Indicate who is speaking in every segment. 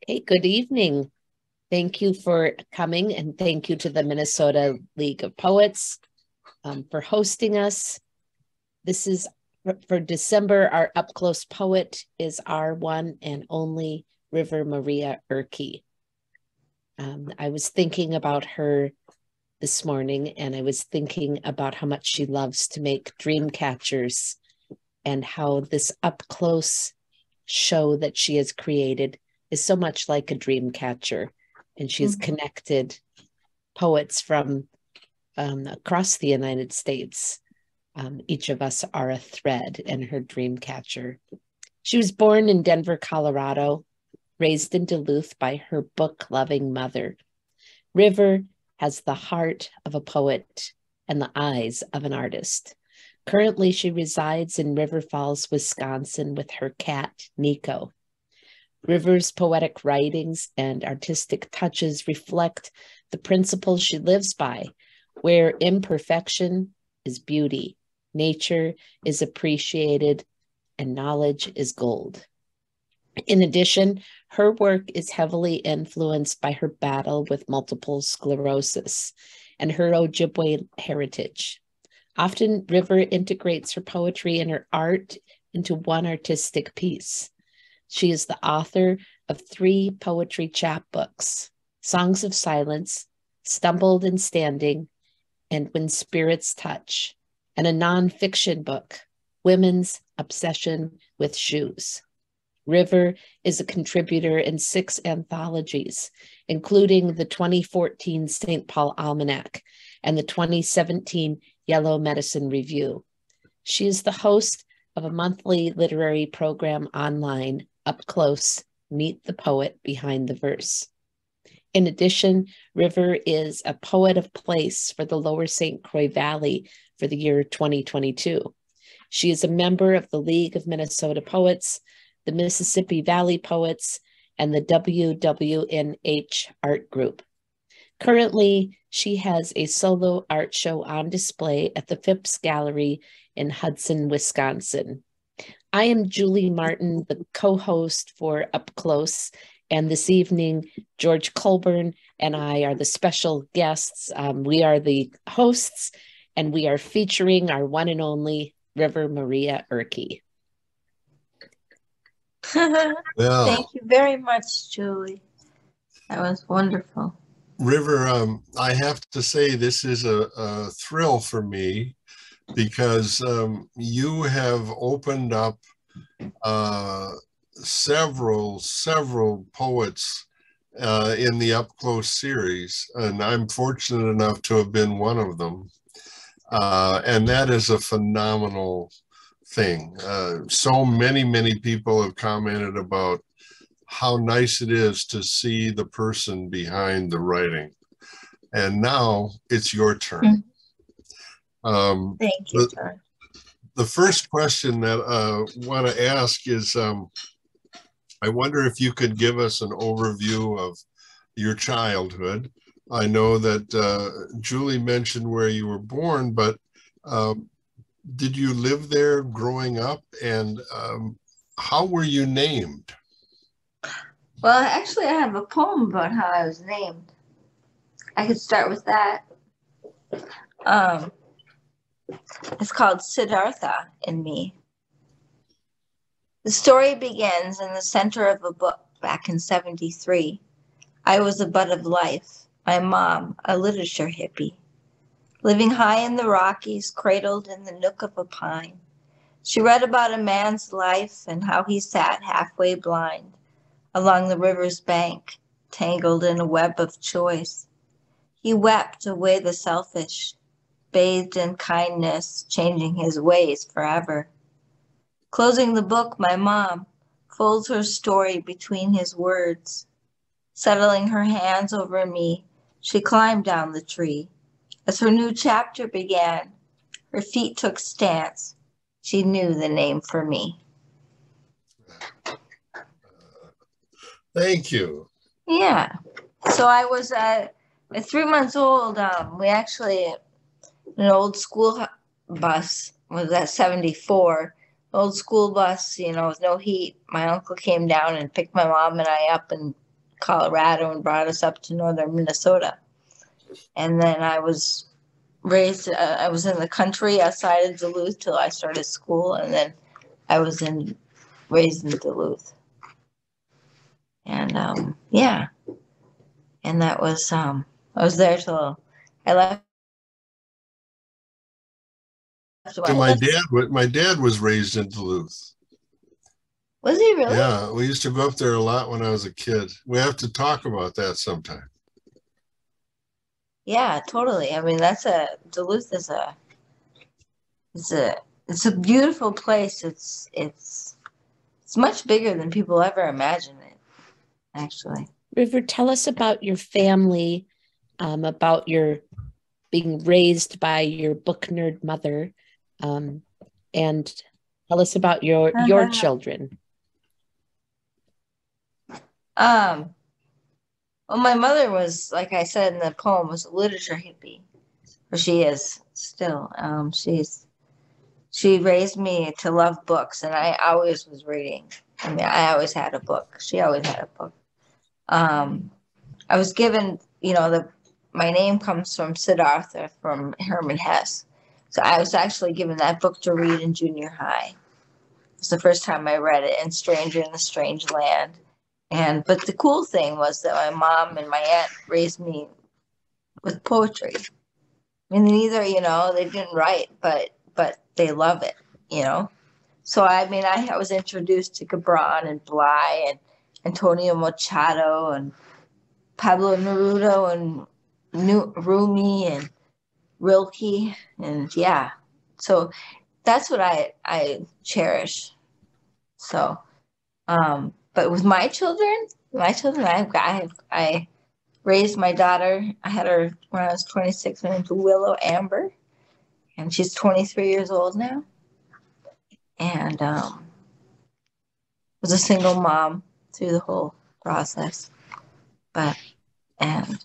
Speaker 1: Hey, good evening. Thank you for coming, and thank you to the Minnesota League of Poets for hosting us. This is for December. Our up close poet is our one and only River Maria Urke. I was thinking about her this morning, and I was thinking about how much she loves to make dream catchers and how this up close show that she has created is so much like a dream catcher. And she's connected poets from across the United States. Each of us are a thread in her dream catcher. She was born in Denver, Colorado, raised in Duluth by her book-loving mother. River has the heart of a poet and the eyes of an artist. Currently, she resides in River Falls, Wisconsin with her cat, Nico. River's poetic writings and artistic touches reflect the principles she lives by, where imperfection is beauty, nature is appreciated, and knowledge is gold. In addition, her work is heavily influenced by her battle with multiple sclerosis and her Ojibwe heritage. Often, River integrates her poetry and her art into one artistic piece. She is the author of 3 poetry chapbooks, Songs of Silence, Stumbled and Standing, and When Spirits Touch, and a nonfiction book, Women's Obsession with Shoes. River is a contributor in 6 anthologies, including the 2014 St. Paul Almanac and the 2017 Yellow Medicine Review. She is the host of a monthly literary program online, Up Close, Meet the Poet Behind the Verse. In addition, River is a poet of place for the Lower St. Croix Valley for the year 2022. She is a member of the League of Minnesota Poets, the Mississippi Valley Poets, and the WWNH Art Group. Currently, she has a solo art show on display at the Phipps Gallery in Hudson, Wisconsin. I am Julie Martin, the co-host for Up Close, and this evening, George Colburn and I are the special guests. We are the hosts, and we are featuring our one and only River Maria Urke.
Speaker 2: Thank you very much, Julie. That was wonderful.
Speaker 3: River, I have to say this is a thrill for me because you have opened up several poets in the Up Close series, and I'm fortunate enough to have been one of them. And that is a phenomenal thing. So many people have commented about how nice it is to see the person behind the writing. And now it's your turn.
Speaker 2: Thank you, George.
Speaker 3: The first question that I want to ask is, I wonder if you could give us an overview of your childhood. I know that Julie mentioned where you were born, but did you live there growing up, and how were you named?
Speaker 2: Well, actually, I have a poem about how I was named. I could start with that. It's called Siddhartha in Me. The story begins in the center of a book back in '73. I was a bud of life, my mom, a literature hippie. Living high in the Rockies, cradled in the nook of a pine. She read about a man's life and how he sat halfway blind along the river's bank, tangled in a web of choice. He wept away the selfish, bathed in kindness, changing his ways forever. Closing the book, my mom folds her story between his words. Settling her hands over me, she climbed down the tree. As her new chapter began, her feet took stance. She knew the name for me.
Speaker 3: Thank you.
Speaker 2: Yeah. So I was at 3 months old. We actually, an old school bus was at 74. Old school bus, with no heat. My uncle came down and picked my mom and I up and Colorado and brought us up to northern Minnesota. And then I was raised, I was in the country outside of Duluth till I started school, and then I was raised in Duluth. And yeah, and that was I was there till I left.
Speaker 3: So my dad was raised in Duluth.
Speaker 2: Was he really?
Speaker 3: Yeah, we used to go up there a lot when I was a kid. We have to talk about that sometime.
Speaker 2: Yeah, totally. I mean, Duluth is it's a beautiful place. It's much bigger than people ever imagine it, actually.
Speaker 1: River, tell us about your family, about your being raised by your book nerd mother, and tell us about your children.
Speaker 2: Well, my mother was, like I said in the poem, was a literature hippie, or she is still. She raised me to love books, and I always was reading. I mean, I always had a book. She always had a book. I was given, my name comes from Siddhartha from Herman Hesse. So I was actually given that book to read in junior high. It was the first time I read it, and Stranger in the Strange Land. But the cool thing was that my mom and my aunt raised me with poetry. I mean, neither, they didn't write, but they love it, So, I mean, I was introduced to Gibran and Bly and Antonio Machado and Pablo Neruda and Rumi and Rilke. And yeah, so that's what I cherish. So, but with my children, I raised my daughter. I had her when I was 26. Her name's Willow Amber, and she's 23 years old now. And was a single mom through the whole process. But and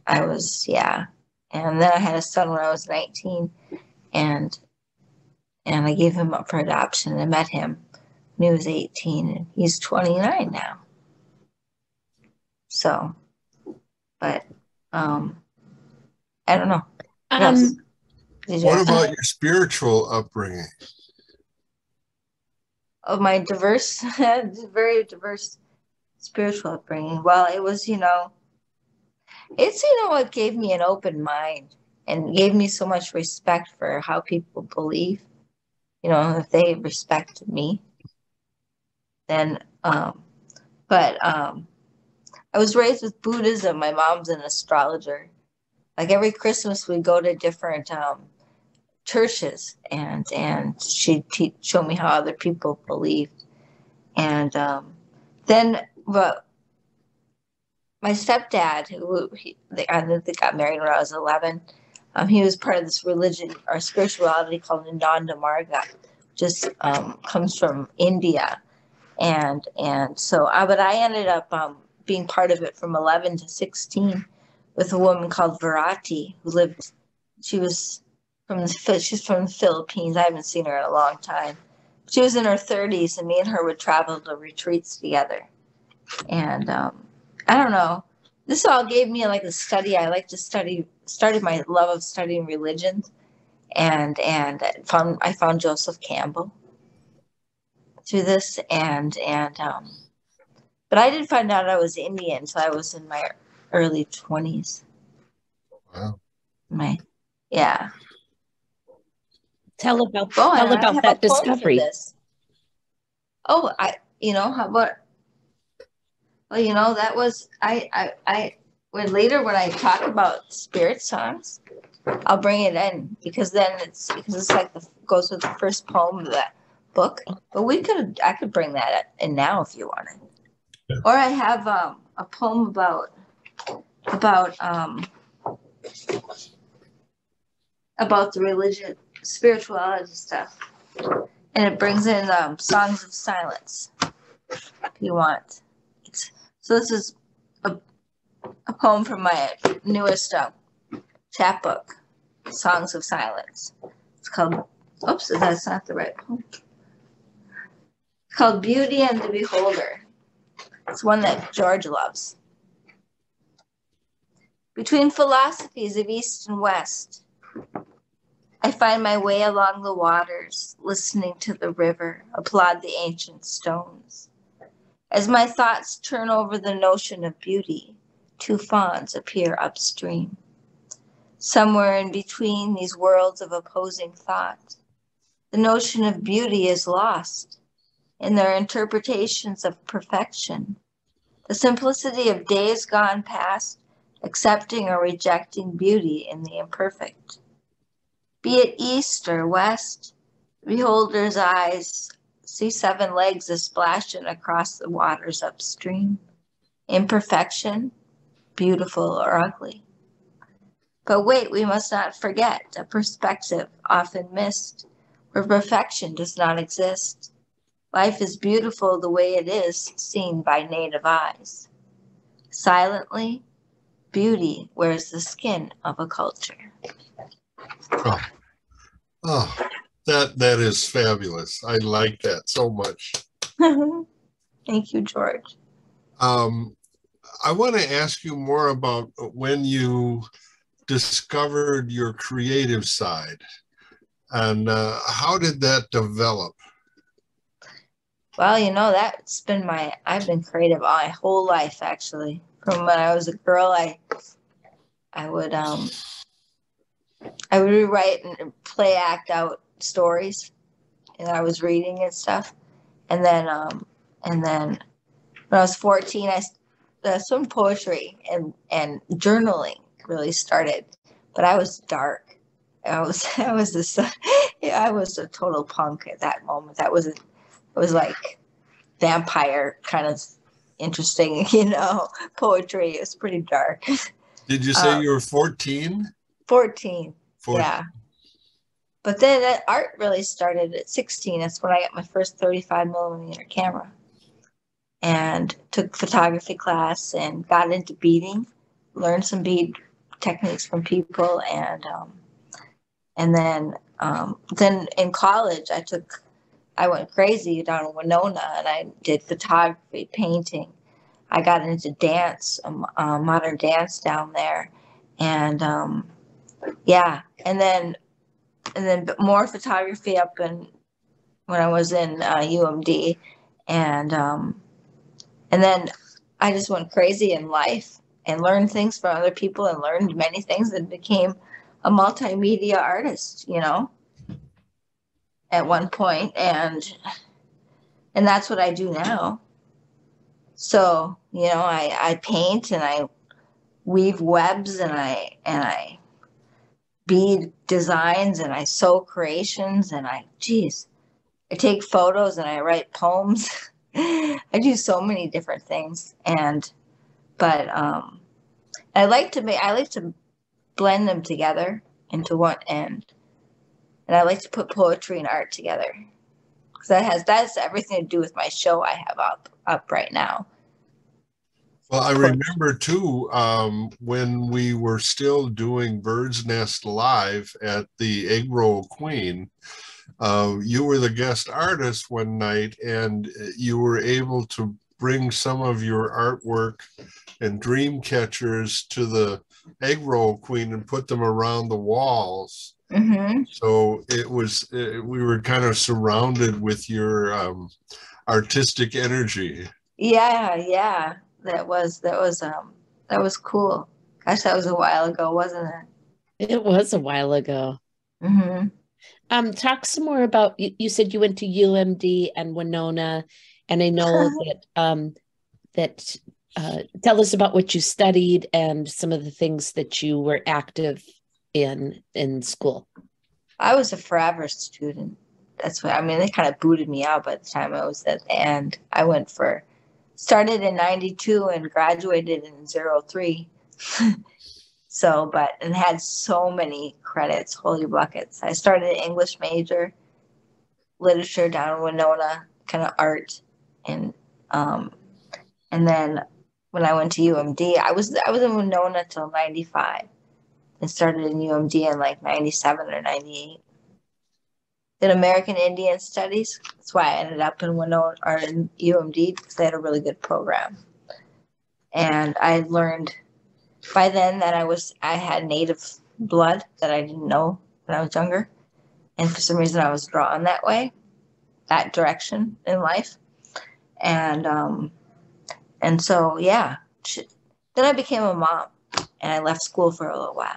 Speaker 2: I was, yeah. And then I had a son when I was 19, and I gave him up for adoption. I met him when he was 18, and he's 29 now. So, but I don't know.
Speaker 3: What about your spiritual upbringing?
Speaker 2: Of my diverse, very diverse spiritual upbringing. Well, it was, it's, what gave me an open mind and gave me so much respect for how people believe. If they respected me, then, but I was raised with Buddhism. My mom's an astrologer. Like every Christmas, we go to different churches, and she'd show me how other people believed. And then, but my stepdad, they got married when I was 11. He was part of this religion or spirituality called Ananda Marga, just comes from India, and so but I ended up being part of it from 11 to 16 with a woman called Virati who lived. She's from the Philippines. I haven't seen her in a long time. She was in her 30s, and me and her would travel to retreats together. And I don't know. This all gave me like a study. I like to study. Started my love of studying religions, and I found Joseph Campbell through this, but I didn't find out I was Indian until I was in my early 20s.
Speaker 3: Wow.
Speaker 2: Yeah.
Speaker 1: Tell about that discovery.
Speaker 2: Oh, how about? Well, that was when I talk about spirit songs, I'll bring it in because it's like goes with the first poem of that book. But I could bring that in now if you wanted. Yeah. Or I have a poem about the religion, spirituality stuff, and it brings in songs of silence if you want. So this is a poem from my newest chapbook, Songs of Silence. It's called, oops, that's not the right poem. It's called Beauty and the Beholder. It's one that George loves. Between philosophies of East and West, I find my way along the waters, listening to the river, applaud the ancient stones. As my thoughts turn over the notion of beauty, two fawns appear upstream. Somewhere in between these worlds of opposing thought, the notion of beauty is lost in their interpretations of perfection, the simplicity of days gone past, accepting or rejecting beauty in the imperfect. Be it east or west, the beholder's eyes see seven legs a-splashing across the waters upstream. Imperfection, beautiful or ugly. But wait, we must not forget a perspective often missed, where perfection does not exist. Life is beautiful the way it is, seen by native eyes. Silently, beauty wears the skin of a culture.
Speaker 3: Oh, oh, that is fabulous. I like that so much.
Speaker 2: Thank you, George.
Speaker 3: I want to ask you more about when you discovered your creative side, and how did that develop?
Speaker 2: Well, I've been creative my whole life, actually. From when I was a girl, I would rewrite and play act out stories, and I was reading and stuff. And then when I was 14, some poetry and journaling really started. But I was dark. I was I was a total punk at that moment. It was like vampire kind of interesting, poetry. It was pretty dark.
Speaker 3: Did you say you were 14?
Speaker 2: 14.
Speaker 3: 14.
Speaker 2: Yeah. But then that art really started at 16. That's when I got my first 35 millimeter camera and took photography class and got into beading, learned some bead techniques from people. And then in college, I went crazy down in Winona and I did photography, painting. I got into dance, modern dance down there. And yeah, and then more photography up when I was in UMD, and then I just went crazy in life and learned things from other people and learned many things and became a multimedia artist, at one point, and that's what I do now. So I paint and I weave webs and I bead designs and I sew creations and I take photos and I write poems. I do so many different things, but I like to blend them together into one end, and I like to put poetry and art together because that's everything to do with my show I have up right now.
Speaker 3: Well, I remember too, when we were still doing Bird's Nest Live at the Egg Roll Queen, you were the guest artist one night and you were able to bring some of your artwork and dream catchers to the Egg Roll Queen and put them around the walls.
Speaker 2: Mm-hmm.
Speaker 3: So we were kind of surrounded with your artistic energy.
Speaker 2: Yeah. That was cool. Gosh, that was a while ago, wasn't it?
Speaker 1: It was a while ago.
Speaker 2: Mm-hmm.
Speaker 1: Talk some more about, you said you went to UMD and Winona, and I know that tell us about what you studied and some of the things that you were active in school.
Speaker 2: I was a forever student. That's what, they kind of booted me out by the time I was at the end. Started in 92 and graduated in 03. So, and had so many credits, holy buckets. I started an English major, literature down in Winona, kind of art. And then when I went to UMD, I was in Winona till 95 and started in UMD in like 97 or 98. did American Indian Studies. That's why I ended up in Winona or in UMD, because they had a really good program. And I learned by then that I had Native blood that I didn't know when I was younger. And for some reason I was drawn that way, that direction in life. And so, yeah. Then I became a mom, and I left school for a little while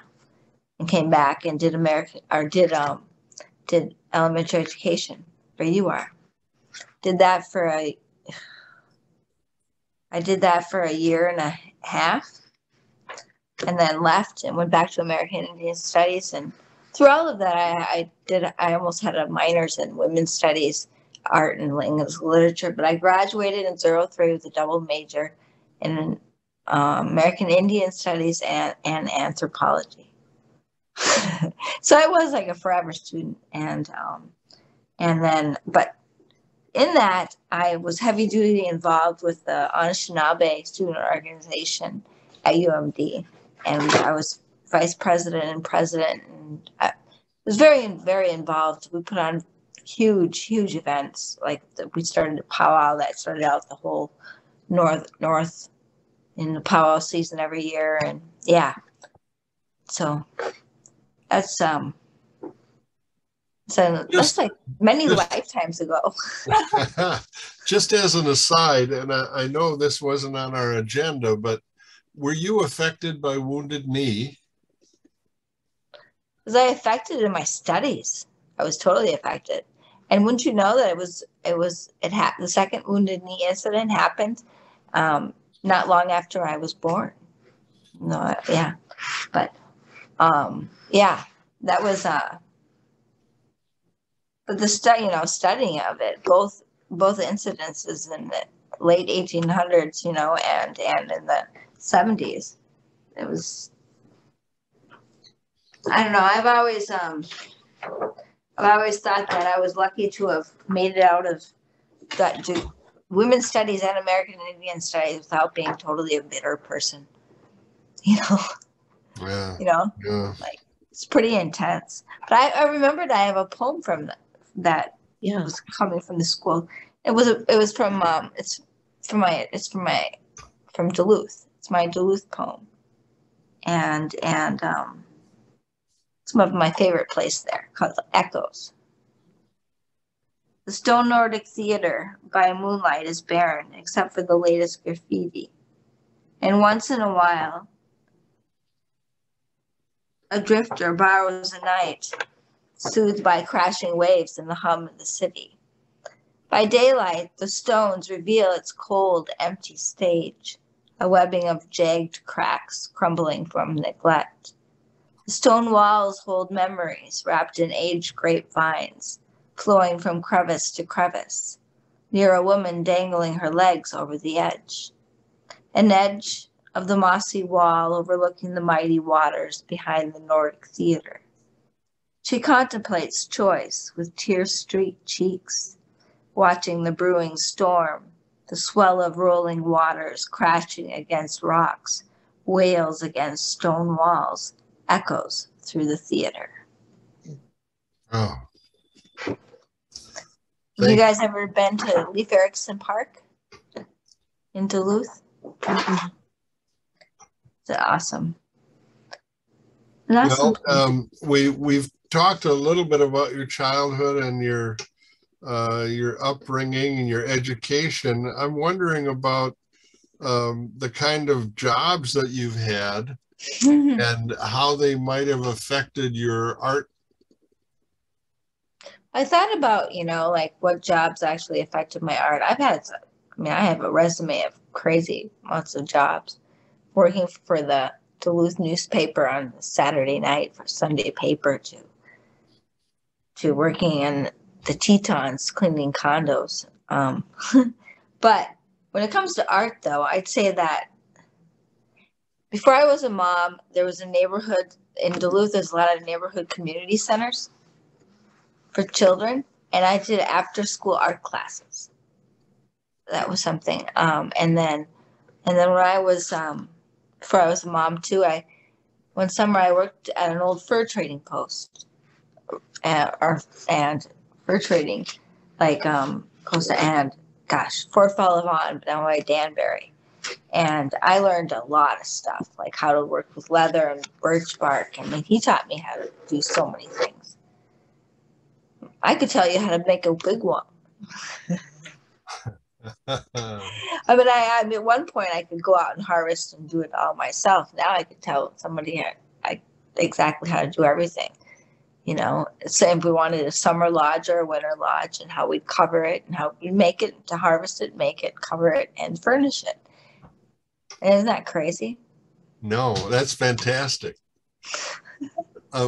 Speaker 2: and came back and did did elementary education where you are. I did that for a year and a half, and then left and went back to American Indian Studies. And through all of that, I almost had a minors in women's studies, art, and English literature. But I graduated in 03 with a double major in American Indian Studies and anthropology. So I was like a forever student, and then, but in that, I was heavy duty involved with the Anishinaabe student organization at UMD, and I was vice president and president, and I was very, very involved. We put on huge events, like we started a powwow that started out the whole north in the powwow season every year, and yeah, so that's that's like many lifetimes ago.
Speaker 3: Just as an aside, and I know this wasn't on our agenda, but were you affected by Wounded Knee?
Speaker 2: Was I affected in my studies? I was totally affected. And wouldn't you know that the second Wounded Knee incident happened not long after I was born. No, yeah. But yeah, that was but the studying of it, both incidences in the late 1800s, and in the 70s, it was, I don't know. I've always thought that I was lucky to have made it out of that women's studies and American Indian Studies without being totally a bitter person.
Speaker 3: Yeah.
Speaker 2: Like, it's pretty intense. But I remembered I have a poem from that was coming from the school. It was from from Duluth. It's my Duluth poem, and some of my favorite place there called Echoes. The stone Nordic theater by moonlight is barren except for the latest graffiti, and once in a while a drifter borrows a night, soothed by crashing waves and the hum of the city. By daylight, the stones reveal its cold, empty stage, a webbing of jagged cracks crumbling from neglect. The stone walls hold memories wrapped in aged grapevines, flowing from crevice to crevice, near a woman dangling her legs over the edge. An edge of the mossy wall overlooking the mighty waters behind the Nordic theater. She contemplates choice with tear-streaked cheeks, watching the brewing storm, the swell of rolling waters crashing against rocks, wails against stone walls, echoes through the theater.
Speaker 3: Oh.
Speaker 2: Have you guys ever been to Leif Erikson Park in Duluth? Mm-hmm. It's awesome.
Speaker 3: Well, we've talked a little bit about your childhood and your upbringing and your education. I'm wondering about the kind of jobs that you've had and how they might have affected your art.
Speaker 2: I thought about, like what jobs actually affected my art. I have a resume of crazy lots of jobs. Working for the Duluth newspaper on Saturday night for Sunday paper to working in the Tetons cleaning condos. But when it comes to art, though, I'd say that before I was a mom, there was a neighborhood in Duluth. There's a lot of neighborhood community centers for children, and I did after-school art classes. That was something. And then when I was before I was a mom too, one summer I worked at an old fur trading post, and fur trading, like close to and gosh, Fort Fallavon, down by Danbury. And I learned a lot of stuff, like how to work with leather and birch bark. I mean, he taught me how to do so many things. I could tell you how to make a wigwam. I mean, at one point I could go out and harvest and do it all myself. Now I could tell somebody exactly how to do everything. You know, say if we wanted a summer lodge or a winter lodge, and how we'd cover it and how we'd make it, to harvest it, make it, cover it, and furnish it. And isn't that crazy?
Speaker 3: No, that's fantastic.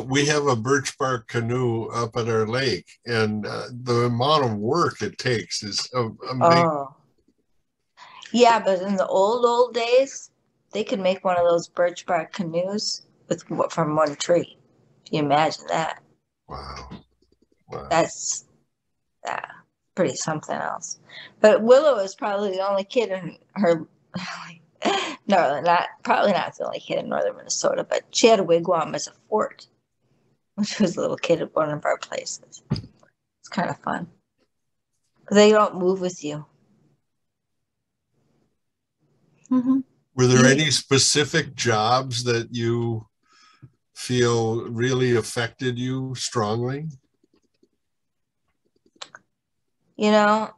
Speaker 3: We have a birch bark canoe up at our lake, and the amount of work it takes is amazing.
Speaker 2: Oh, yeah, but in the old days, they could make one of those birch bark canoes from one tree. Can you imagine that?
Speaker 3: Wow.
Speaker 2: That's pretty something else. But Willow is probably the only kid in her. No, probably not the only kid in northern Minnesota, but she had a wigwam as a fort when she was a little kid at one of our places. It's kind of fun. But they don't move with you. Mm-hmm.
Speaker 3: Were there any specific jobs that you feel really affected you strongly?
Speaker 2: You know,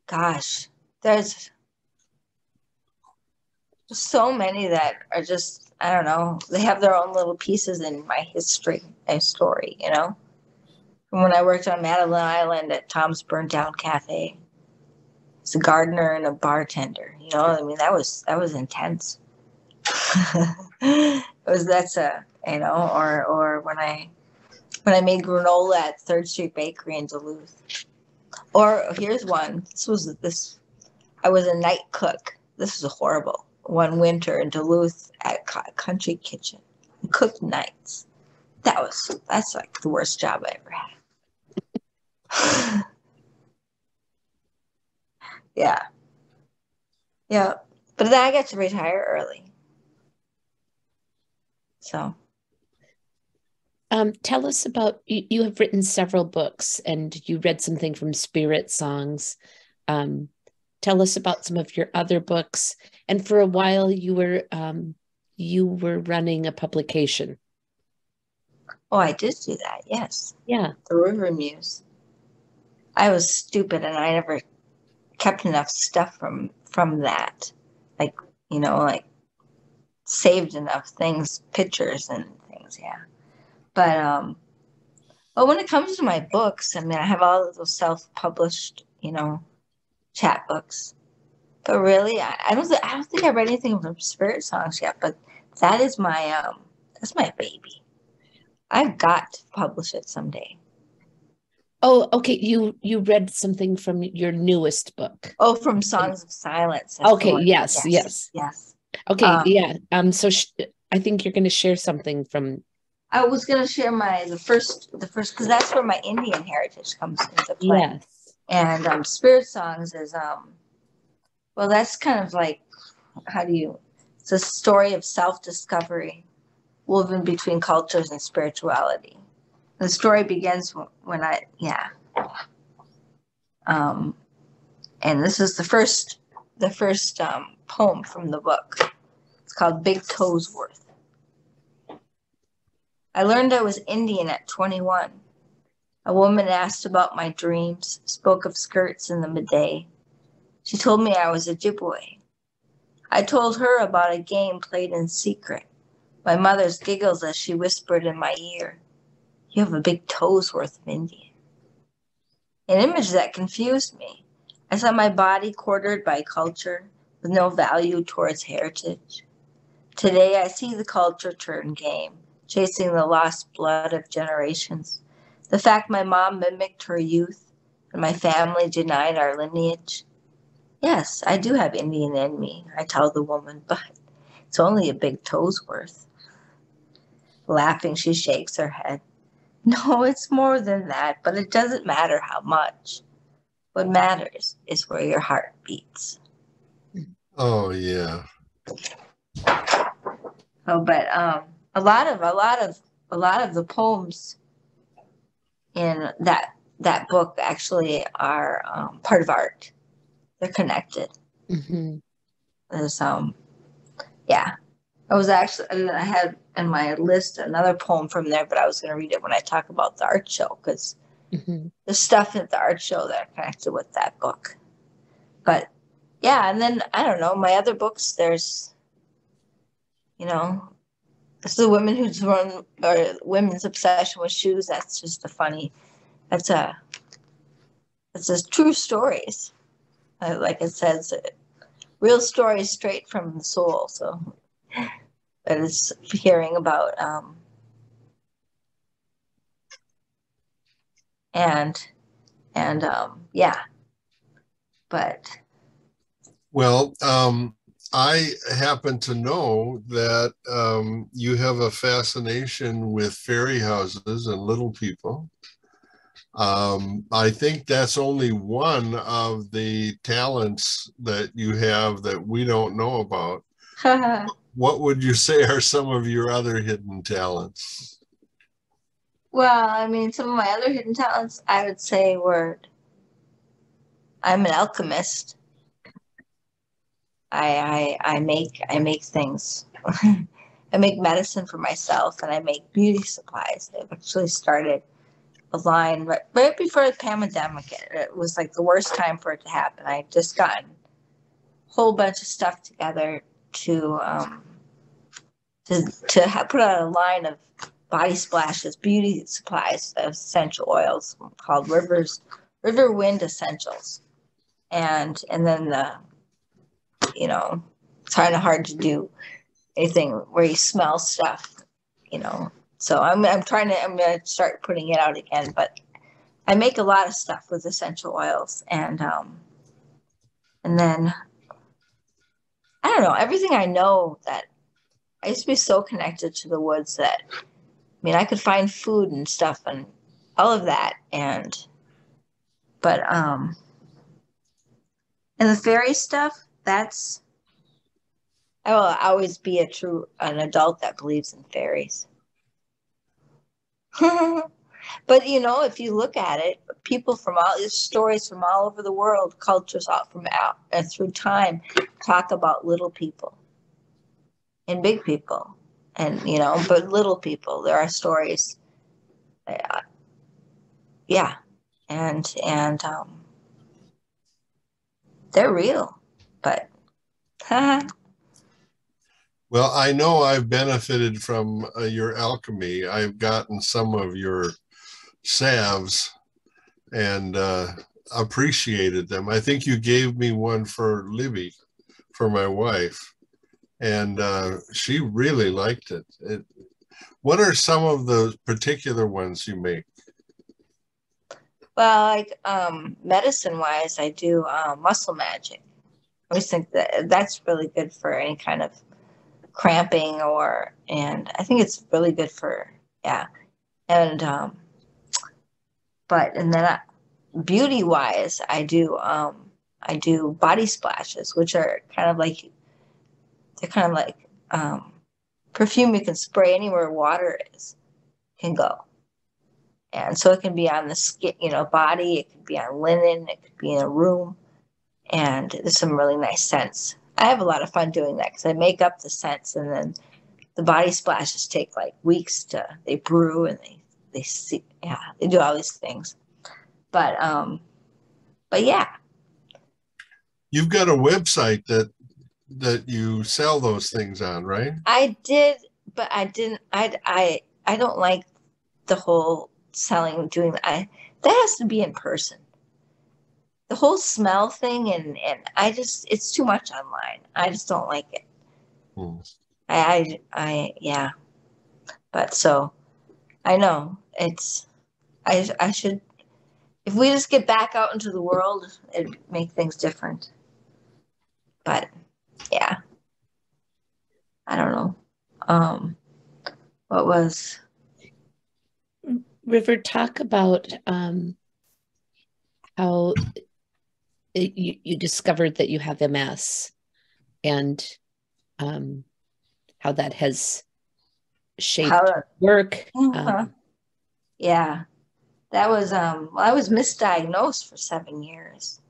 Speaker 2: gosh, there's so many that are just, I don't know, they have their own little pieces in my history and story, you know? From when I worked on Madeline Island at Tom's Burnt Down Cafe. It's a gardener and a bartender, you know? I mean, that was intense. Or when I made granola at 3rd Street Bakery in Duluth. Or here's one. I was a night cook. This was horrible. One winter in Duluth at Country Kitchen. I cooked nights. That's like the worst job I ever had. Yeah. Yeah. But then I got to retire early. So.
Speaker 1: Tell us about, you have written several books and you read something from Spirit Songs. Tell us about some of your other books. And for a while you were running a publication.
Speaker 2: Oh, I did do that. Yes.
Speaker 1: Yeah.
Speaker 2: The River Muse. I was stupid and I never kept enough stuff from that. Like, you know, like saved enough things, pictures and things. Yeah. But, when it comes to my books, I mean, I have all of those self-published, you know, chat books. But really, I don't think I read anything from Spirit Songs yet. But that is that's my baby. I've got to publish it someday.
Speaker 1: Oh, okay. You read something from your newest book.
Speaker 2: Oh, from Songs of Silence.
Speaker 1: Okay. Yes. Okay. Yeah. So I think you're going to share something from.
Speaker 2: I was going to share the first, because that's where my Indian heritage comes into play.
Speaker 1: Yes.
Speaker 2: And Spirit Songs is, well, that's kind of like, it's a story of self-discovery woven between cultures and spirituality. The story begins when and this is the first poem from the book. It's called Big Toes Worth. I learned I was Indian at 21. A woman asked about my dreams, spoke of skirts in the midday. She told me I was Ojibwe. I told her about a game played in secret. My mother's giggles as she whispered in my ear, "You have a big toes worth of Indian." An image that confused me. I saw my body quartered by culture with no value towards heritage. Today I see the culture turn game, chasing the lost blood of generations. The fact my mom mimicked her youth and my family denied our lineage. Yes, I do have Indian in me, I tell the woman, but it's only a big toes worth. Laughing, she shakes her head. No, it's more than that, but it doesn't matter how much. What matters is where your heart beats.
Speaker 3: Oh, yeah.
Speaker 2: Oh, but a lot of the poems in that book actually are part of art. They're connected.
Speaker 1: Mm-hmm.
Speaker 2: There's yeah. I had in my list another poem from there, but I was going to read it when I talk about the art show, because
Speaker 1: Mm-hmm.
Speaker 2: there's stuff at the art show that are connected with that book. But yeah, and then I don't know, my other books, there's, it's the women who's run, or women's obsession with shoes. That's just that's a true stories. Like it says, real stories straight from the soul. So that is hearing about, and yeah, but
Speaker 3: Well, I happen to know that you have a fascination with fairy houses and little people. I think that's only one of the talents that you have that we don't know about. What would you say are some of your other hidden talents?
Speaker 2: well, I mean, some of my other hidden talents, I would say, were I'm an alchemist. I make things. I make medicine for myself, and I make beauty supplies. I've actually started a line right before the pandemic. It was like the worst time for it to happen. I just gotten a whole bunch of stuff together to put out a line of body splashes, beauty supplies, essential oils called River Wind Essentials, and then it's kind of hard to do anything where you smell stuff, you know. So I'm gonna start putting it out again, but I make a lot of stuff with essential oils, and then I don't know, everything I know. That I used to be so connected to the woods that, I mean, I could find food and stuff and all of that, but and the fairy stuff, that's I will always be an adult that believes in fairies. But if you look at it, people from all these stories from all over the world, cultures all from out and through time, talk about little people and big people, and but little people. There are stories, yeah, and they're real, but
Speaker 3: Well, I know I've benefited from your alchemy. I've gotten some of your salves and appreciated them. I think you gave me one for Libby, for my wife, and she really liked it. What are some of the particular ones you make?
Speaker 2: well, like medicine wise, I do muscle magic. I always think that that's really good for any kind of cramping, and I think it's really good for, yeah. And but and then beauty wise, I do body splashes, which are kind of like perfume you can spray anywhere water can go. And so it can be on the skin, body, it could be on linen, it could be in a room, and there's some really nice scents. I have a lot of fun doing that because I make up the scents, and then the body splashes take like weeks they brew, and they see, yeah, they do all these things. But yeah.
Speaker 3: You've got a website that you sell those things on, right?
Speaker 2: I did, but I didn't. I don't like the whole selling, doing that. That has to be in person. The whole smell thing, and it's too much online. I just don't like it.
Speaker 3: Hmm.
Speaker 2: Yeah. But so I know I should, if we just get back out into the world, it'd make things different. But yeah, I don't know. What was
Speaker 1: River, talk about how you discovered that you have MS, and how that has shaped
Speaker 2: how?
Speaker 1: work.
Speaker 2: Yeah. That was, well, I was misdiagnosed for 7 years.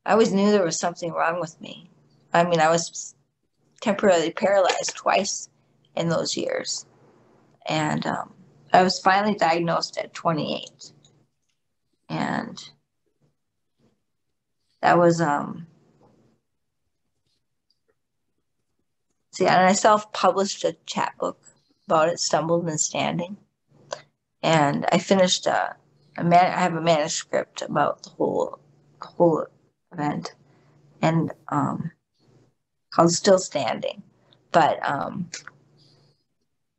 Speaker 2: I always knew there was something wrong with me. I mean, I was temporarily paralyzed twice in those years. And I was finally diagnosed at 28. And that was, and I self-published a chapbook about it, Stumbled and Standing. And I finished I have a manuscript about the whole event, and called Still Standing. But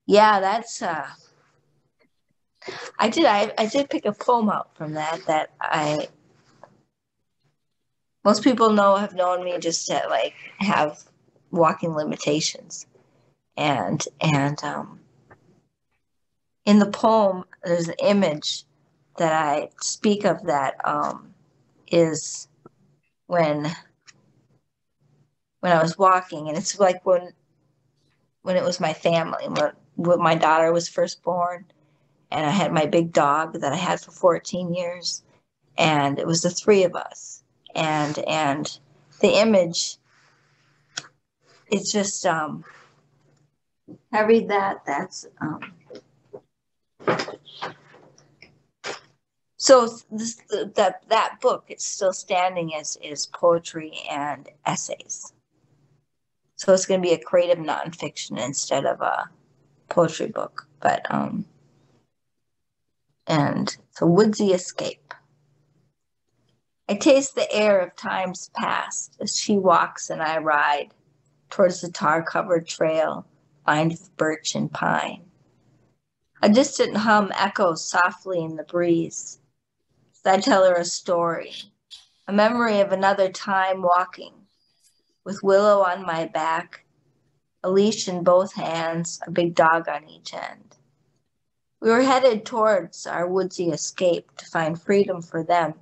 Speaker 2: yeah, that's I did pick a poem out from that most people have known me just to like have walking limitations, and in the poem there's an image that I speak of that is when I was walking, and it's like when it was my family, when my daughter was first born, and I had my big dog that I had for 14 years, and it was the three of us, and the image, it's just I read that. That's so that book, It's Still Standing, is poetry and essays. So it's going to be a creative nonfiction instead of a poetry book. But and so Woodsy Escape. I taste the air of times past as she walks and I ride towards the tar-covered trail lined with birch and pine. A distant hum echoes softly in the breeze as I tell her a story, a memory of another time walking, with willow on my back, a leash in both hands, a big dog on each end. We were headed towards our woodsy escape to find freedom for them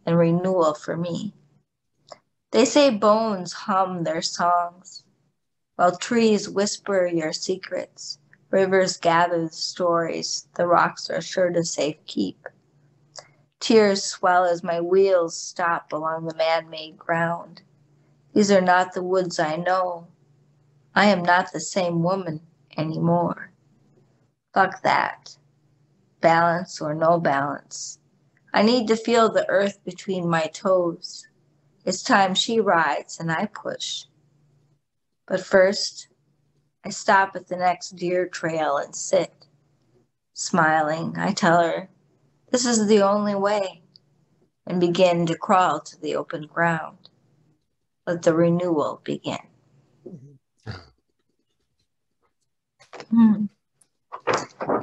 Speaker 2: and renewal for me. They say bones hum their songs, while trees whisper your secrets, rivers gather the stories, the rocks are sure to safe keep. Tears swell as my wheels stop along the man-made ground. These are not the woods I know. I am not the same woman anymore. Fuck that. Balance or no balance. I need to feel the earth between my toes. It's time she rides and I push. But first, I stop at the next deer trail and sit. Smiling, I tell her, this is the only way, and begin to crawl to the open ground. Let the renewal begin.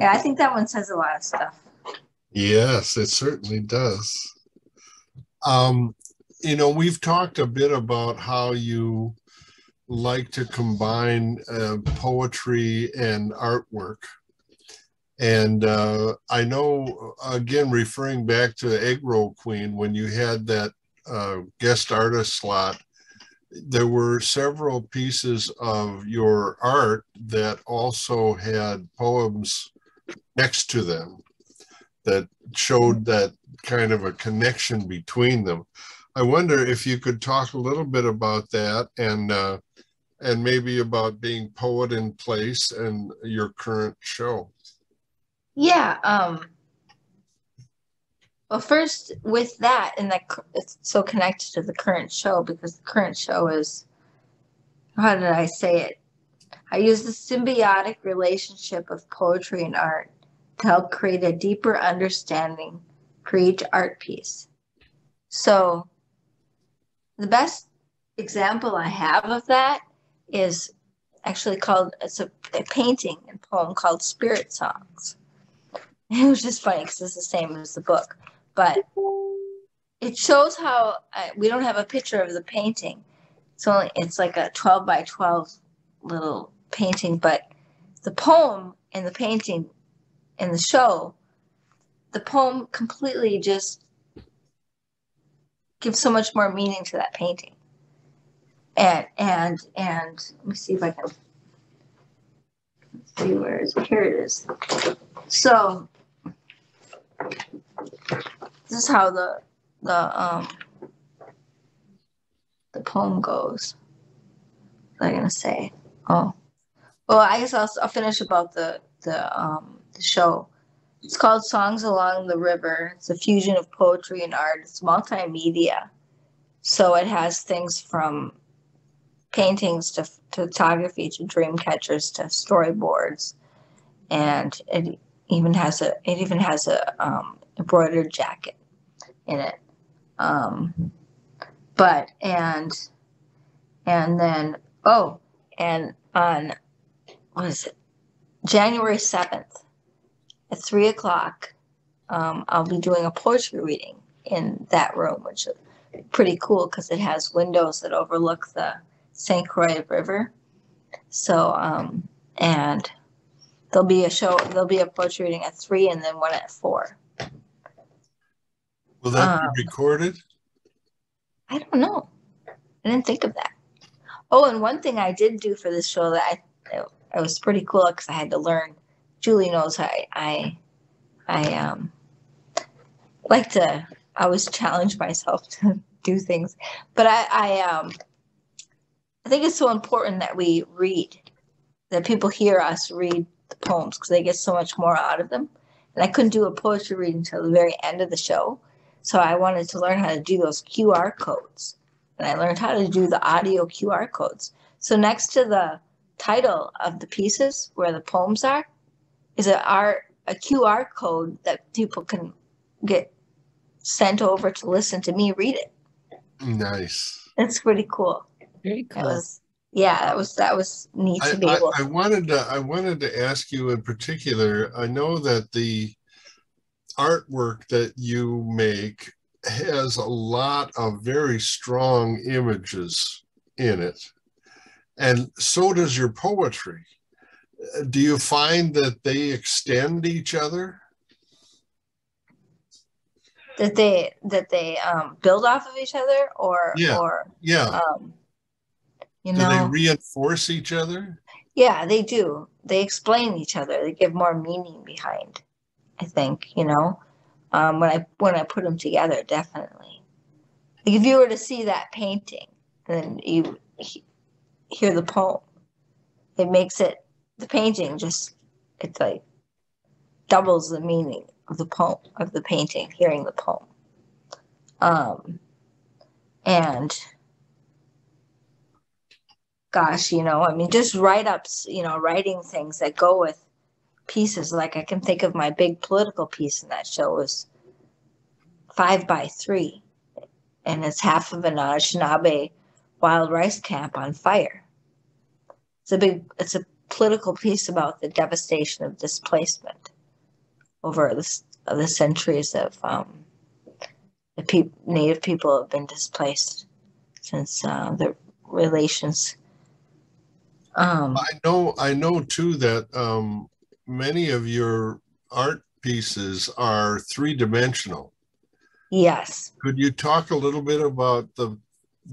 Speaker 2: Yeah, I think that one says a lot of stuff.
Speaker 3: Yes, it certainly does. We've talked a bit about how you like to combine poetry and artwork. And I know, again, referring back to Egg Roll Queen, when you had that guest artist slot, there were several pieces of your art that also had poems next to them that showed that kind of a connection between them. I wonder if you could talk a little bit about that, and maybe about being Poet in Place and your current show.
Speaker 2: Yeah. Well, first with that, and that it's so connected to the current show, because the current show is, how did I say it? I use the symbiotic relationship of poetry and art to help create a deeper understanding for each art piece. So the best example I have of that is actually it's a painting and poem called Spirit Songs. It was just funny because it's the same as the book, but it shows how we don't have a picture of the painting. It's like a 12 by 12 little painting, but the poem and the painting in the show, the poem completely just gives so much more meaning to that painting. And let me see if I can see where it is. Here it is. So This is how the the poem goes. What am I gonna say? Oh, well, I guess I'll finish about the show. It's called Songs Along the River. It's a fusion of poetry and art. It's multimedia, so it has things from paintings to photography to dream catchers to storyboards, and it even has a embroidered jacket in it. But and then and on what is it, January 7th at 3 o'clock, I'll be doing a poetry reading in that room, which is pretty cool because it has windows that overlook the St. Croix River. So and there'll be a poetry reading at 3 and then one at 4.
Speaker 3: Will that be recorded?
Speaker 2: I don't know. I didn't think of that. Oh, and one thing I did do for this show that it was pretty cool because I had to learn. Julie knows I like to always challenge myself to do things, but I think it's so important that we read, that people hear us read the poems because they get so much more out of them. And I couldn't do a poetry reading until the very end of the show, so I wanted to learn how to do those QR codes. And I learned how to do the audio QR codes. So next to the title of the pieces where the poems are is a QR code that people can get sent over to listen to me read it.
Speaker 3: Nice.
Speaker 2: It's pretty cool.
Speaker 1: Very cool.
Speaker 2: That was neat to be able.
Speaker 3: I wanted to ask you in particular. I know that the artwork that you make has a lot of very strong images in it, and so does your poetry. Do you find that they extend each other?
Speaker 2: That they build off of each other, or
Speaker 3: do they reinforce each other?
Speaker 2: Yeah, they do. They explain each other. They give more meaning behind, I think, when I put them together, definitely. Like if you were to see that painting, then you hear the poem. It makes it, the painting just, it's like doubles the meaning of the poem, of the painting, hearing the poem. And gosh, just write-ups, writing things that go with pieces. Like I can think of my big political piece in that show was 5x3, and it's half of an Anishinaabe wild rice camp on fire. It's a political piece about the devastation of displacement over the centuries of Native people have been displaced since the relations.
Speaker 3: I know too that many of your art pieces are three-dimensional.
Speaker 2: Yes.
Speaker 3: Could you talk a little bit about the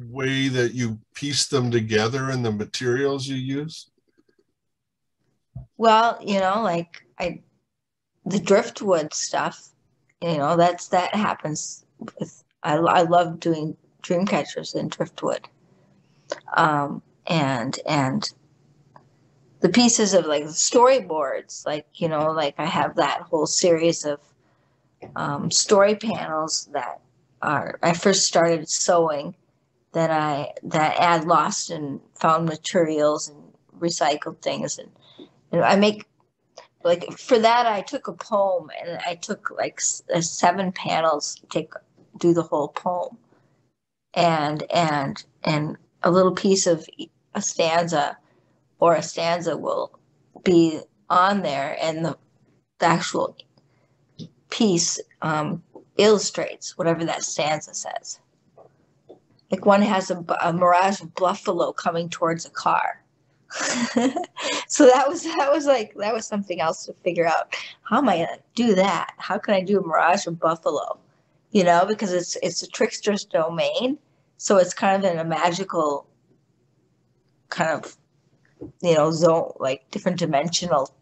Speaker 3: way that you piece them together and the materials you use?
Speaker 2: Well, the driftwood stuff, that happens with, I love doing dream catchers in driftwood. And the pieces of like the storyboards, like I have that whole series of story panels that I first started sewing, that add lost and found materials and recycled things, and I make, like, for that I took a poem and I took like 7 panels to do the whole poem, and a little piece of a stanza will be on there, and the actual piece illustrates whatever that stanza says. Like one has a mirage of buffalo coming towards a car. So that was something else to figure out. How am I gonna do that? How can I do a mirage of buffalo? Because it's a trickster's domain, so it's kind of in a magical kind of zone, like different dimensional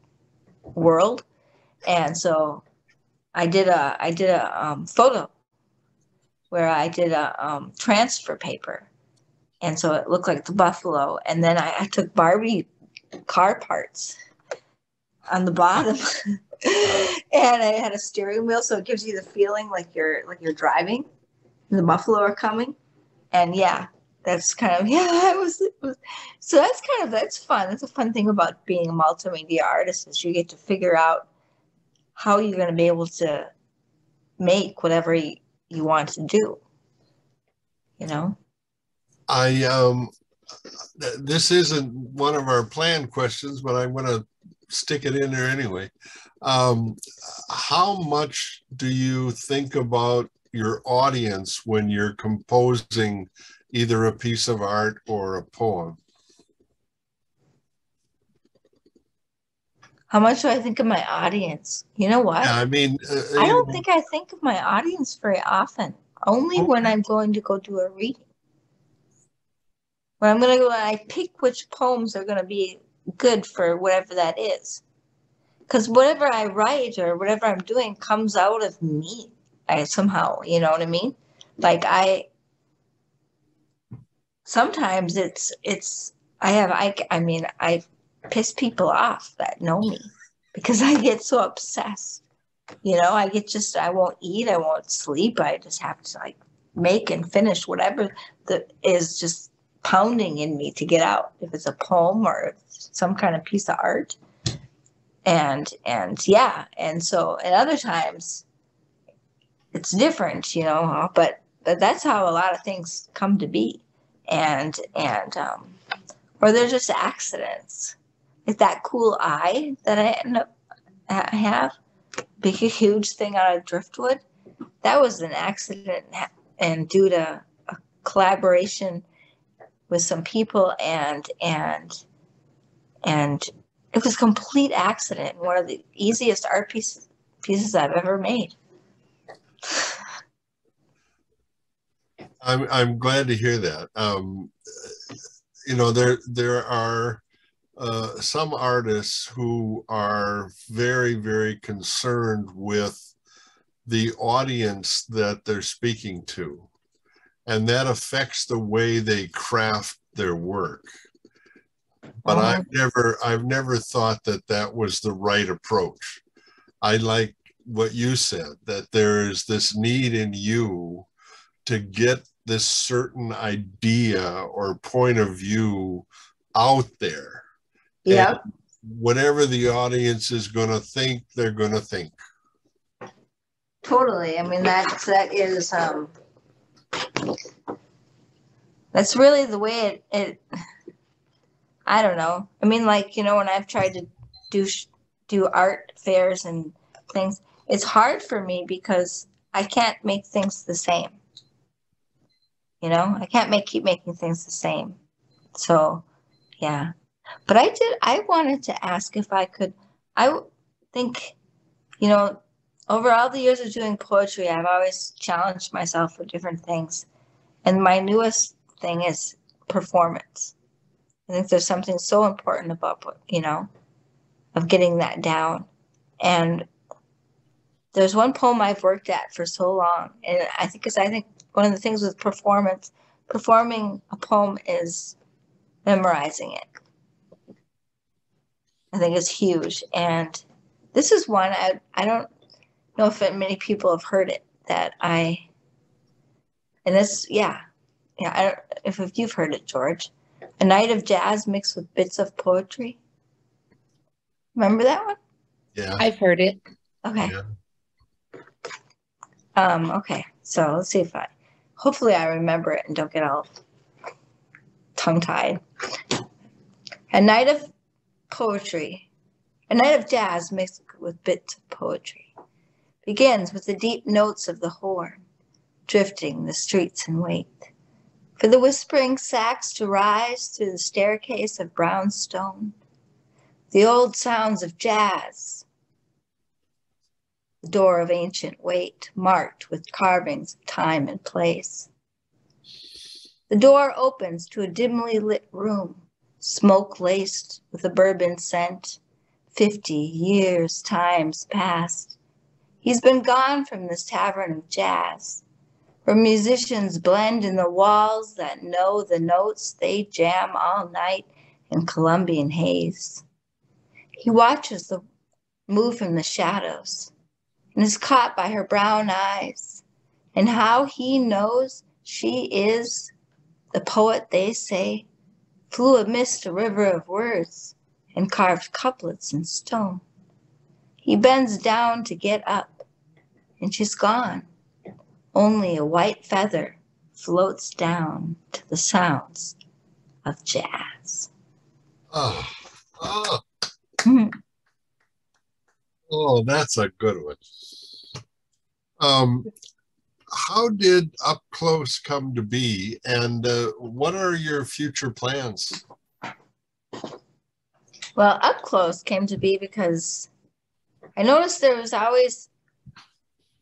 Speaker 2: world. And so I did a where I did a transfer paper. And so it looked like the buffalo. And then I took Barbie car parts on the bottom. And I had a steering wheel, so it gives you the feeling like you're driving and the buffalo are coming. And yeah, that's kind of, yeah, so that's fun. That's a fun thing about being a multimedia artist, is you get to figure out how you're going to be able to make whatever you want to do, you know?
Speaker 3: This isn't one of our planned questions, but I'm going to stick it in there anyway. How much do you think about your audience when you're composing either a piece of art or a poem?
Speaker 2: How much do I think of my audience? You know what?
Speaker 3: Yeah, I mean,
Speaker 2: I don't think I think of my audience very often. Only when I'm going to go do a reading. When I pick which poems are going to be good for whatever that is. Because whatever I write or whatever I'm doing comes out of me. I somehow, you know what I mean? Like sometimes I piss people off that know me because I get so obsessed. You know, I won't eat, I won't sleep. I just have to like make and finish whatever that is just pounding in me to get out. If it's a poem or some kind of piece of art. And yeah. And so at other times it's different, you know, but that's how a lot of things come to be. And or they're just accidents. Like that cool eye that I have, big, huge thing out of driftwood. That was an accident and due to a collaboration with some people and it was a complete accident. One of the easiest art pieces I've ever made.
Speaker 3: I'm glad to hear that. You know, there are some artists who are very, very concerned with the audience that they're speaking to, and that affects the way they craft their work. But I've never thought that was the right approach. I like what you said, that there is this need in you to get this certain idea or point of view out there.
Speaker 2: Yeah.
Speaker 3: Whatever the audience is going to think, they're going to think.
Speaker 2: Totally. I mean, that's really the way it I don't know. I mean, like, you know, when I've tried to do art fairs and things, it's hard for me because I can't make things the same. You know, I can't keep making things the same. So, yeah. But I wanted to ask if I could, I think, you know, over all the years of doing poetry, I've always challenged myself for different things. And my newest thing is performance. I think there's something so important about, you know, of getting that down. And there's one poem I've worked at for so long. And I think one of the things with performing a poem is memorizing it. I think it's huge. And this is one, I don't know if many people have heard it, and this, yeah. I don't, if you've heard it, George. A night of jazz mixed with bits of poetry. Remember that one?
Speaker 3: Yeah.
Speaker 1: I've heard it.
Speaker 2: Okay.
Speaker 3: Yeah.
Speaker 2: Okay. So let's see if hopefully I remember it and don't get all tongue-tied. A night of jazz mixed with bits of poetry begins with the deep notes of the horn, drifting the streets in wait for the whispering sax to rise through the staircase of brown stone. The old sounds of jazz, the door of ancient weight, marked with carvings of time and place. The door opens to a dimly lit room, smoke laced with a bourbon scent. 50 years times past. He's been gone from this tavern of jazz, where musicians blend in the walls that know the notes they jam all night in Colombian haze. He watches the move from the shadows and is caught by her brown eyes, and how he knows she is the poet they say flew amidst a river of words and carved couplets in stone. He bends down to get up, and she's gone. Only a white feather floats down to the sounds of jazz.
Speaker 3: Oh, oh,
Speaker 2: Mhm.
Speaker 3: oh, that's a good one. How did Up Close come to be, and what are your future plans?
Speaker 2: Well, Up Close came to be because I noticed there was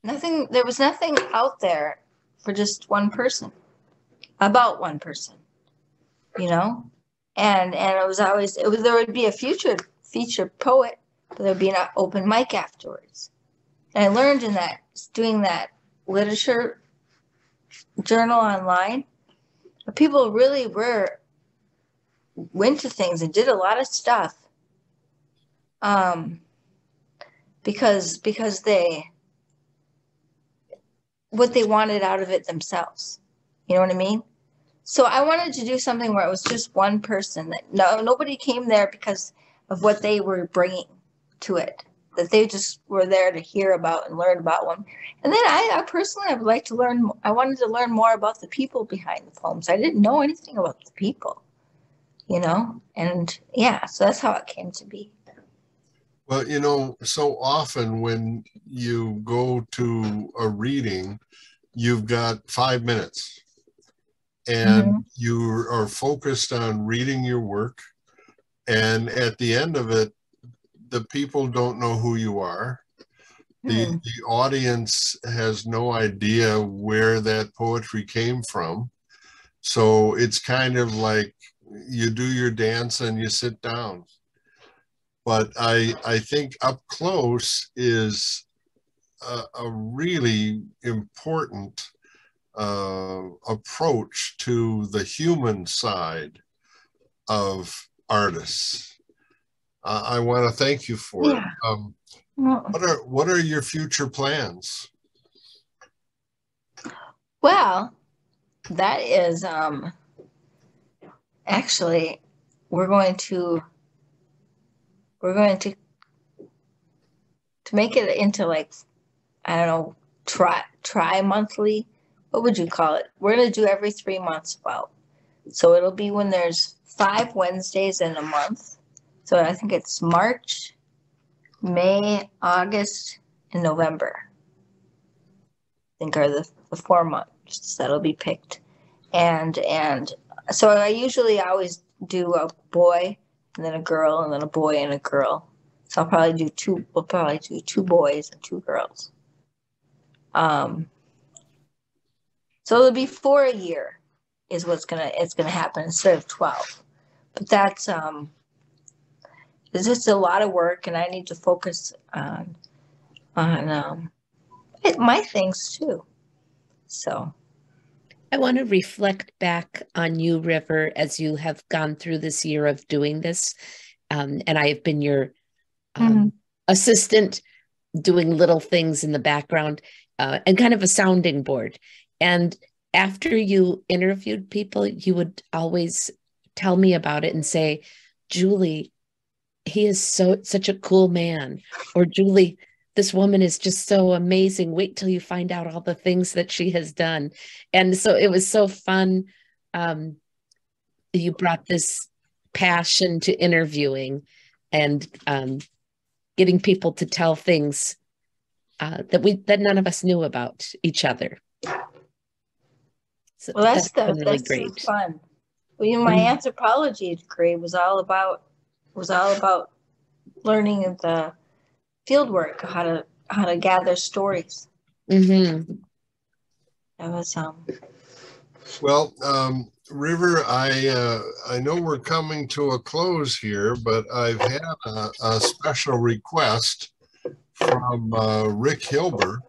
Speaker 2: nothing out there for just one person, about one person, you know? And there would be a featured poet, but there would be an open mic afterwards. And I learned in that, doing that literature journal online, people really went to things and did a lot of stuff. Because what they wanted out of it themselves. You know what I mean? So I wanted to do something where it was just one person, that nobody came there because of what they were bringing to it, that they just were there to hear about and learn about one. And then I personally, I wanted to learn more about the people behind the poems. I didn't know anything about the people, and yeah, so that's how it came to be.
Speaker 3: Well, so often when you go to a reading, you've got 5 minutes and you are focused on reading your work. And at the end of it, the people don't know who you are. The audience has no idea where that poetry came from. So it's kind of like you do your dance and you sit down. But I think Up Close is a really important approach to the human side of artists. I want to thank you for it. What are your future plans?
Speaker 2: Well, that is actually we're going to make it into, like, I don't know, try monthly. What would you call it? We're going to do every 3 months about. So it'll be when there's 5 Wednesdays in a month. So I think it's March, May, August, and November. I think are the 4 months that'll be picked. And so I usually always do a boy and then a girl and then a boy and a girl. So we'll probably do 2 boys and 2 girls. So it'll be 4 a year is it's gonna happen instead of 12. But that's it's just a lot of work, and I need to focus on my things too. So
Speaker 1: I want to reflect back on you, River, as you have gone through this year of doing this. And I have been your assistant, doing little things in the background, and kind of a sounding board. And after you interviewed people, you would always tell me about it and say, Julie, he is such a cool man. Or Julie, this woman is just so amazing. Wait till you find out all the things that she has done. And so it was so fun. You brought this passion to interviewing and getting people to tell things that none of us knew about each other. So
Speaker 2: well, that's
Speaker 1: really great.
Speaker 2: Fun. Well, my anthropology degree was all about learning the field work, how to gather stories. That was
Speaker 3: Well, River, I know we're coming to a close here, but I've had a special request from Rick Hilber.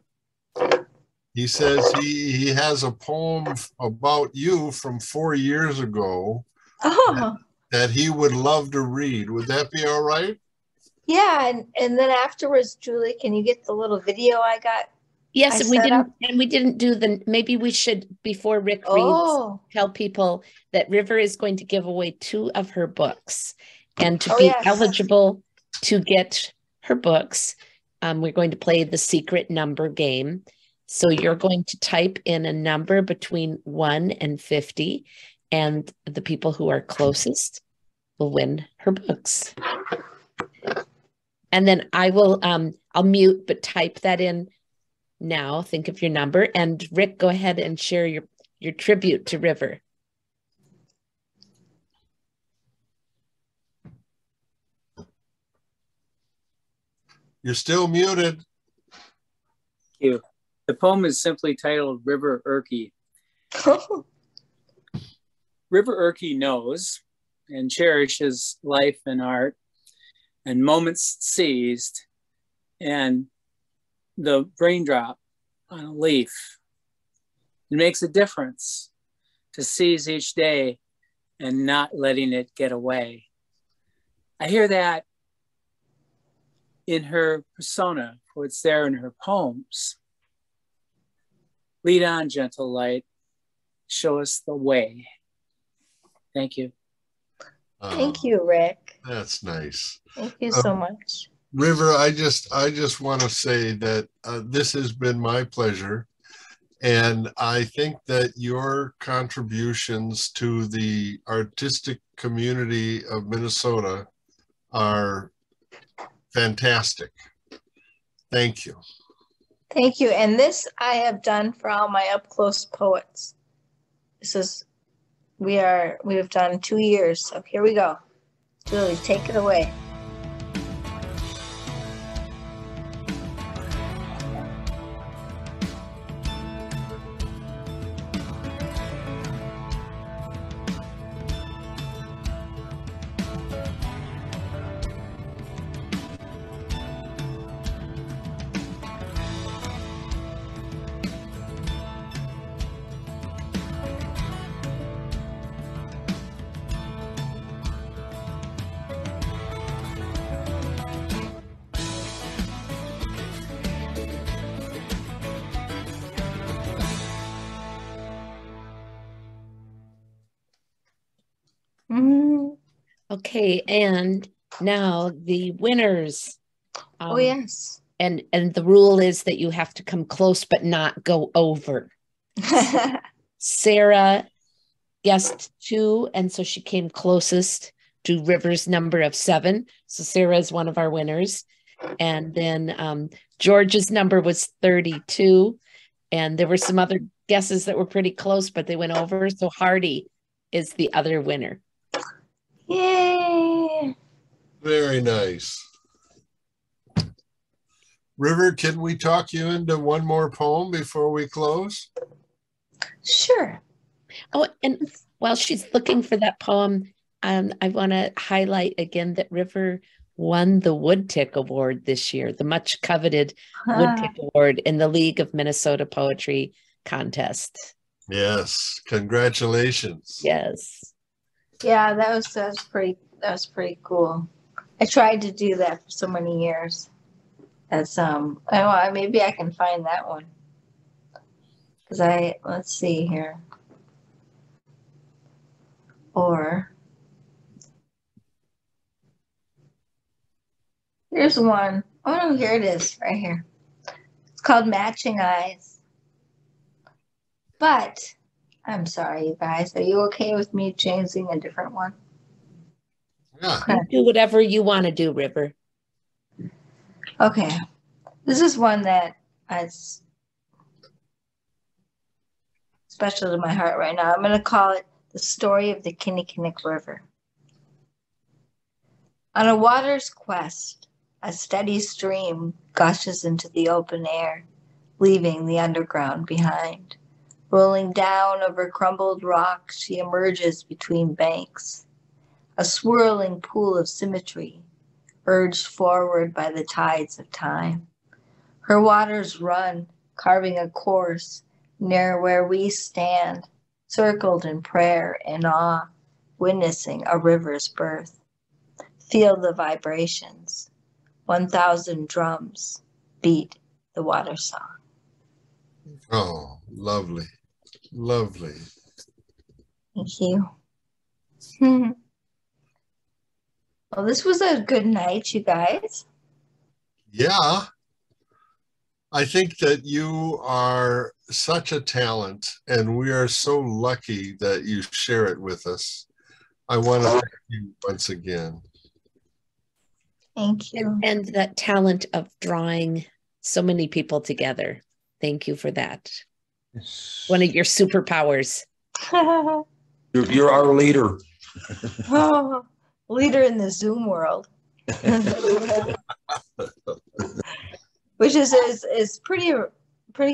Speaker 3: He says he has a poem about you from 4 years ago
Speaker 2: Oh,
Speaker 3: that he would love to read. Would that be all right?
Speaker 2: yeah. And then afterwards, Julie, can you get the little video I
Speaker 1: Yes, and
Speaker 2: set up?
Speaker 1: we didn't do maybe we should, before Rick reads,
Speaker 2: Oh,
Speaker 1: tell people that River is going to give away 2 of her books. And to
Speaker 2: Oh,
Speaker 1: be
Speaker 2: yes.
Speaker 1: eligible to get her books, we're going to play the secret number game. So you're going to type in a number between 1 and 50, and the people who are closest will win her books. And then I'll mute, but type that in now. Think of your number. And Rick, go ahead and share your tribute to River.
Speaker 3: You're still muted.
Speaker 4: Thank you. The poem is simply titled River Urke. River Urke knows and cherishes life and art and moments seized and the raindrop on a leaf. It makes a difference to seize each day and not letting it get away. I hear that in her persona, for it's there in her poems. Lead on, gentle light. Show us the way. Thank you.
Speaker 2: Thank you, Rick.
Speaker 3: That's nice.
Speaker 2: Thank you so much.
Speaker 3: River, I just want to say that this has been my pleasure. And I think that your contributions to the artistic community of Minnesota are fantastic. Thank you.
Speaker 2: Thank you. And this I have done for all my up close poets. This is, we have done 2 years. So here we go. Julie, take it away.
Speaker 1: Okay, and now the winners.
Speaker 2: Oh, yes.
Speaker 1: And the rule is that you have to come close but not go over. Sarah guessed 2, and so she came closest to River's number of 7. So Sarah is one of our winners. And then George's number was 32. And there were some other guesses that were pretty close, but they went over. So Hardy is the other winner.
Speaker 2: Yay!
Speaker 3: Very nice. River, can we talk you into one more poem before we close?
Speaker 2: Sure.
Speaker 1: Oh, and while she's looking for that poem, I want to highlight again that River won the Woodtick Award this year, the much coveted Woodtick Award in the League of Minnesota Poetry contest.
Speaker 3: Yes, congratulations.
Speaker 1: Yes.
Speaker 2: Yeah, that was pretty cool. I tried to do that for so many years. As maybe I can find that one. Because let's see here. Or here's one. Oh no, here it is, right here. It's called Matching Eyes. But I'm sorry, you guys. Are you okay with me changing a different one?
Speaker 3: Yeah.
Speaker 1: Okay. Do whatever you want to do, River.
Speaker 2: Okay. This is one that is special to my heart right now. I'm going to call it The Story of the Kinnickinnick River. On a water's quest, a steady stream gushes into the open air, leaving the underground behind. Rolling down over crumbled rocks, she emerges between banks, a swirling pool of symmetry, urged forward by the tides of time. Her waters run carving a course near where we stand, circled in prayer and awe, witnessing a river's birth. Feel the vibrations. 1,000 drums beat the water song.
Speaker 3: Oh, lovely. Lovely.
Speaker 2: Thank you. Well, this was a good night, you guys.
Speaker 3: Yeah. I think that you are such a talent, and we are so lucky that you share it with us. I want to thank you once again.
Speaker 2: Thank you.
Speaker 1: And that talent of drawing so many people together. Thank you for that. One of your superpowers.
Speaker 5: You're our leader.
Speaker 2: Oh, leader in the Zoom world. Which is pretty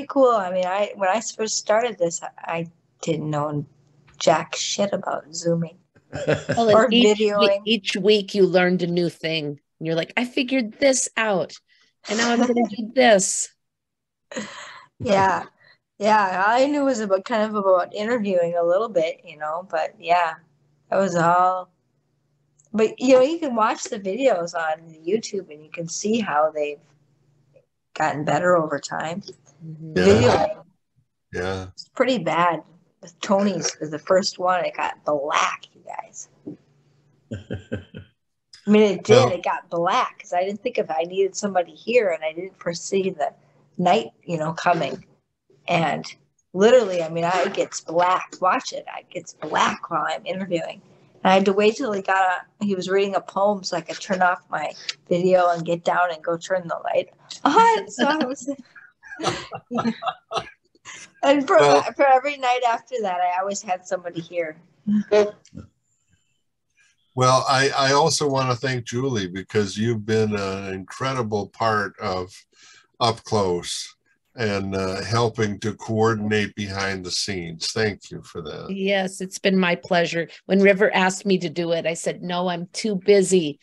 Speaker 2: cool. I mean, when I first started this, I didn't know jack shit about Zooming or videoing.
Speaker 1: Each week you learned a new thing. And you're like, I figured this out, and now I'm going to do this.
Speaker 2: Yeah. I knew it was about interviewing a little bit, but yeah, that was all. But you can watch the videos on YouTube and you can see how they've gotten better over time.
Speaker 3: Yeah.
Speaker 2: Videoing,
Speaker 3: Yeah.
Speaker 2: it's pretty bad. Tony's was the first one. It got black, you guys. I mean, it did. Well, it got black because I didn't think if I needed somebody here, and I didn't foresee the night, coming. And literally, I mean, it gets black. Watch it. It gets black while I'm interviewing. And I had to wait till he was reading a poem so I could turn off my video and get down and go turn the light on. So I was. And for every night after that, I always had somebody here.
Speaker 3: Well, I also want to thank Julie because you've been an incredible part of Up Close and helping to coordinate behind the scenes. Thank you for that.
Speaker 1: Yes, it's been my pleasure. When River asked me to do it, I said, no, I'm too busy.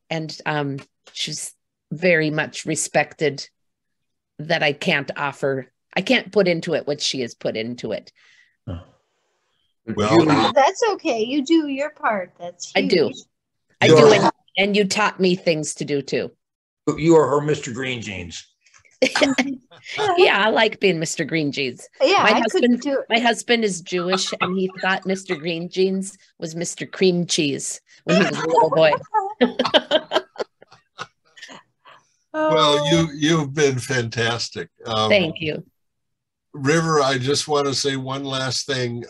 Speaker 1: And she's very much respected that I can't put into it what she has put into it.
Speaker 3: Well,
Speaker 2: that's okay. You do your part. That's huge.
Speaker 1: I do. And you taught me things to do too.
Speaker 5: You are her Mr. Green Jeans.
Speaker 1: Yeah, I like being Mr. Green Jeans.
Speaker 2: Yeah,
Speaker 1: my husband is Jewish, and he thought Mr. Green Jeans was Mr. Cream Cheese when he was a little boy.
Speaker 3: Well, you've been fantastic.
Speaker 1: Thank you.
Speaker 3: River, I just want to say one last thing.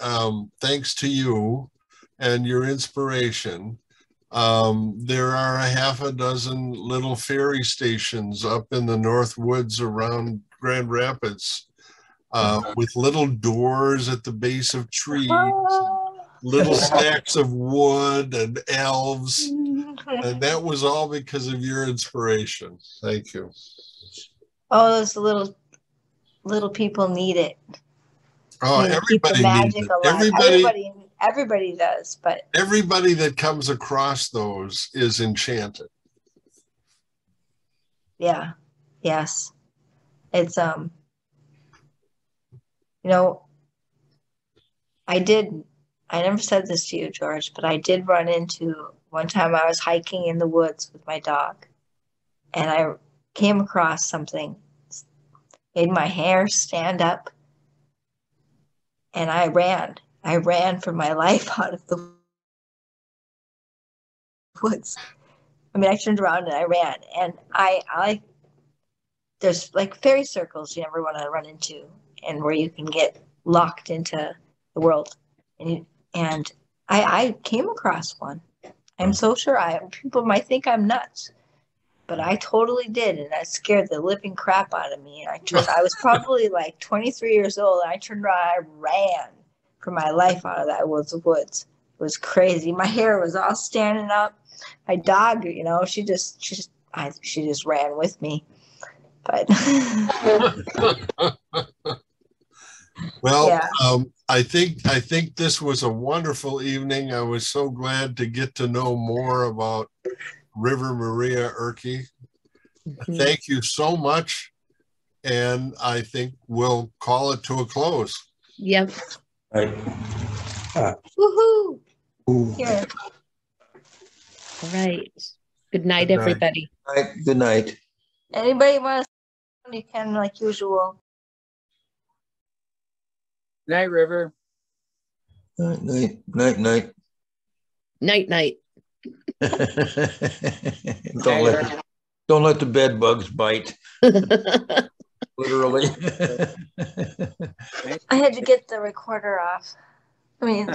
Speaker 3: Thanks to you and your inspiration, there are a half a dozen little ferry stations up in the North Woods around Grand Rapids with little doors at the base of trees, little stacks of wood and elves. And that was all because of your inspiration. Thank you.
Speaker 2: Oh, those little people need it.
Speaker 3: Oh, everybody needs it.
Speaker 2: Everybody does, but
Speaker 3: everybody that comes across those is enchanted.
Speaker 2: Yeah. Yes. It's I never said this to you, George, but I did run into one time I was hiking in the woods with my dog and I came across something, made my hair stand up, and I ran for my life out of the woods. I mean, I turned around and I ran, and I there's like fairy circles you never want to run into, and where you can get locked into the world, and I came across one. I'm so sure people might think I'm nuts, but I totally did, and that scared the living crap out of me. And I was probably like 23 years old, and I turned around, I ran for my life out of that woods. It was crazy. My hair was all standing up. My dog, she just ran with me. But
Speaker 3: well, yeah. I think this was a wonderful evening. I was so glad to get to know more about River Maria Urke. Mm-hmm. Thank you so much and I think we'll call it to a close.
Speaker 1: Yep.
Speaker 5: Right.
Speaker 2: Woohoo!
Speaker 5: Ooh.
Speaker 2: Here.
Speaker 1: All right. Good night,
Speaker 3: Good night.
Speaker 1: everybody.
Speaker 5: Right. Good night.
Speaker 2: Anybody want to? You can, like usual.
Speaker 4: Night, River.
Speaker 5: Night, night, night, night.
Speaker 1: Night, night.
Speaker 5: Don't let the bed bugs bite. Literally.
Speaker 2: I had to get the recorder off. I mean,